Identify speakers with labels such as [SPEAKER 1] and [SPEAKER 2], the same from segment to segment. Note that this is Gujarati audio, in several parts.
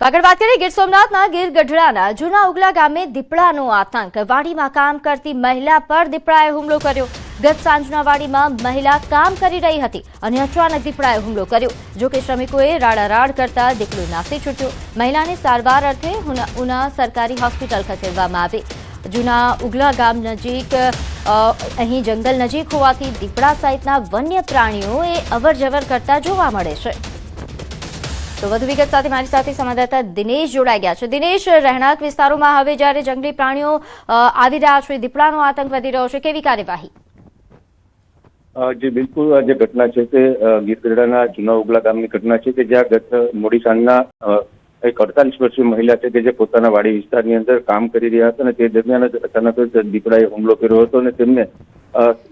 [SPEAKER 1] આગળ વાત કરીએ ગીર સોમનાથના ગીર ગઢડાના જૂના ઉગલા ગામે દીપડાનો આતંક। વાડીમાં કામ કરતી મહિલા પર દીપડાએ હુમલો કર્યો। ગત સાંજના વાડીમાં મહિલા કામ કરી રહી હતી અને અચાનક દીપડાએ હુમલો કર્યો। જો કે શ્રમિકોએ રાડારાડ કરતા દીપડો નાસી છૂટ્યો। મહિલાને સારવાર અર્થે ઉના સરકારી હોસ્પિટલ ખસેડવામાં આવી। જૂના ઉગલા ગામ નજીક અહીં જંગલ નજીક હોવાથી દીપડા સહિતના વન્ય પ્રાણીઓએ અવરજવર કરતા જોવા મળે છે। તો વધુ વિગત સાથે મારી સાથે સંવાદદાતા દિનેશ જોડાઈ ગયા છે। દિનેશ, રહેણાંક વિસ્તારોમાં હવે જ્યારે જંગલી પ્રાણીઓ આવી રહ્યા છે, દીપડાનો આતંક વધી રહ્યો છે, કેવી કાર્યવાહી?
[SPEAKER 2] જી બિલકુલ, આ જે ઘટના છે તે ગીર ગઢડાના જૂના ઉગલા ગામની ઘટના છે કે જ્યાં ગત મોડી સાંજના એક 48 વર્ષીય મહિલા છે કે જે પોતાના વાડી વિસ્તારની અંદર કામ કરી રહ્યા હતા અને તે દરમિયાન જ અચાનક જ દીપડાએ હુમલો કર્યો હતો અને તેમને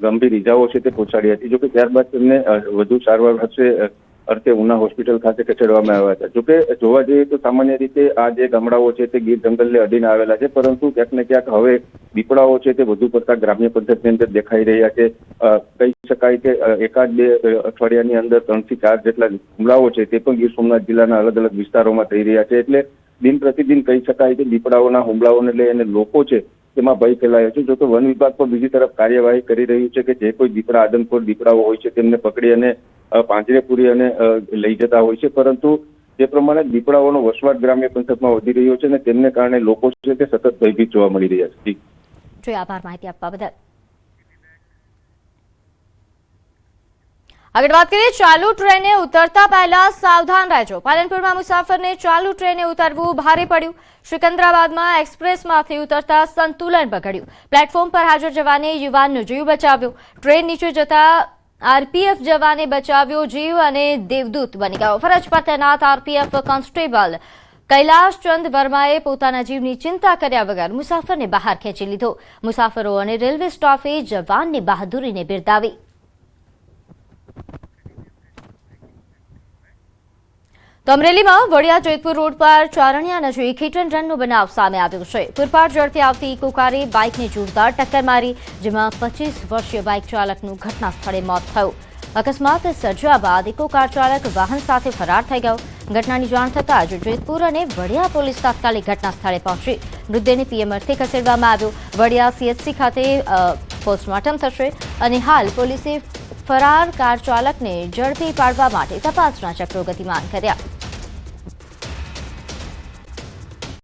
[SPEAKER 2] ગંભીર ઇજાઓ છે તે પહોંચાડી હતી। જોકે ત્યારબાદ તેમને વધુ સારવાર અર્થે ઉના હોસ્પિટલ ખાતે ખસેડવામાં આવ્યા હતા। જોકે જોવા જઈએ તો સામાન્ય રીતે આ જે ગામડાઓ છે તે ગીર જંગલને અડીને આવેલા છે, પરંતુ ક્યાંક ને ક્યાંક હવે દીપડાઓ છે તે વધુ પડતા ગ્રામ્ય પંથકની અંદર દેખાઈ રહ્યા છે। કહી શકાય કે એકાદ બે અઠવાડિયાની અંદર 3 થી 4 જેટલા હુમલાઓ છે તે પણ ગીર સોમનાથ જિલ્લાના અલગ અલગ વિસ્તારોમાં થઈ રહ્યા છે। એટલે દિન પ્રતિદિન કહી શકાય કે દીપડાઓના હુમલાઓને લઈને લોકો છે તેમાં ભય ફેલાયો છે। જો કે વન વિભાગ પણ બીજી તરફ કાર્યવાહી કરી રહ્યું છે કે જે કોઈ દીપડા આદમખોર દીપડાઓ હોય છે તેમને પકડી અને પાંજરે પૂરી અને લઈ જતા હોય છે, પરંતુ જે પ્રમાણે દીપડાઓનો વસવાટ ગ્રામ્ય પંથકમાં વધી રહ્યો છે અને તેમને કારણે લોકો છે તે સતત ભયભીત જોવા મળી રહ્યા છે।
[SPEAKER 1] આભાર માહિતી આપવા બદલ। આગળ વાત કરીએ ચાલુ ટ્રેને ઉતરતા પહેલા સાવધાન રહેજો। પાલનપુરમાં મુસાફરને ચાલુ ટ્રેને ઉતરવું ભારે પડ્યું। સિકંદરાબાદમાં એક્સપ્રેસમાંથી ઉતરતા સંતુલન બગડ્યું। પ્લેટફોર્મ પર હાજર જવાને યુવાનનો જીવ બચાવ્યો। ટ્રેન નીચે જતા આરપીએફ જવાને બચાવ્યો જીવ અને દેવદૂત બની ગયો। ફરજ પર તૈનાત આરપીએફ કોન્સ્ટેબલ કૈલાશચંદ વર્માએ પોતાના જીવની ચિંતા કર્યા વગર મુસાફરને બહાર ખેંચી લીધો। મુસાફરો અને રેલવે સ્ટાફે જવાનની બહાદુરીને બિરદાવી। તો અમરેલીમાં વડિયા જેતપુર રોડ પર ચારણિયા નજીક હિટ એન્ડ રનનો બનાવ સામે આવ્યો છે। પૂરપાટ ઝડપે આવતી ઇકો કારે બાઇકને જોરદાર ટક્કર મારી, જેમાં 25 વર્ષીય બાઇક ચાલકનું ઘટના સ્થળે મોત થયું। અકસ્માત સર્જ્યા બાદ ઇકો કાર ચાલક વાહન સાથે ફરાર થઈ ગયો। ઘટનાની જાણ થતાં જ જેતપુર અને વડિયા પોલીસ તાત્કાલિક ઘટના સ્થળે પહોંચી મૃતદેહને પીએમ અર્થે ખસેડવામાં આવ્યો। વડિયા સીએચસી ખાતે પોસ્ટમોર્ટમ થશે અને હાલ પોલીસે ફરાર કાર ચાલકને ઝડપી પાડવા માટે તપાસના ચક્રો ગતિમાન કર્યા।